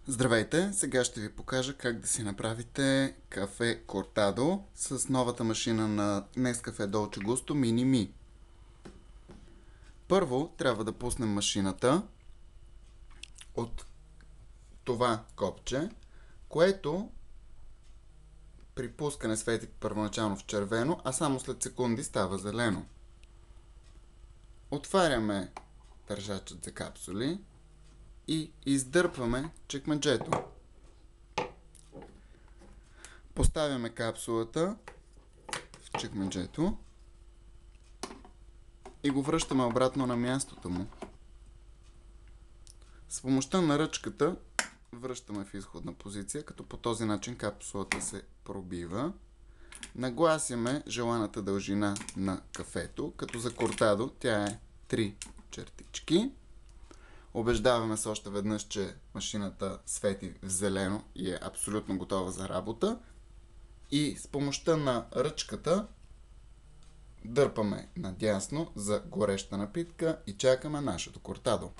Здравейте! Сега ще ви покажа как да си направите кафе Cortado с новата машина на Nescafe Dolce Gusto Mini Me. Първо трябва да пуснем машината от това копче, което при пускане свети първоначално в червено, а само след секунди става зелено. Отваряме държачът за капсули и издърпваме чекмеджето. Поставяме капсулата в чекмеджето и го връщаме обратно на мястото му. С помощта на ръчката връщаме в изходна позиция, като по този начин капсулата се пробива. Нагласяме желаната дължина на кафето, като за Cortado тя е 3 чертички. Убеждаваме се още веднъж, че машината свети в зелено и е абсолютно готова за работа. И с помощта на ръчката дърпаме надясно за гореща напитка и чакаме нашето Cortado.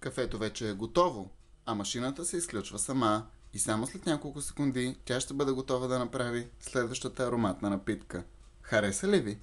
Кафето вече е готово, а машината се изключва сама и само след няколко секунди тя ще бъде готова да направи следващата ароматна напитка. Хареса ли ви?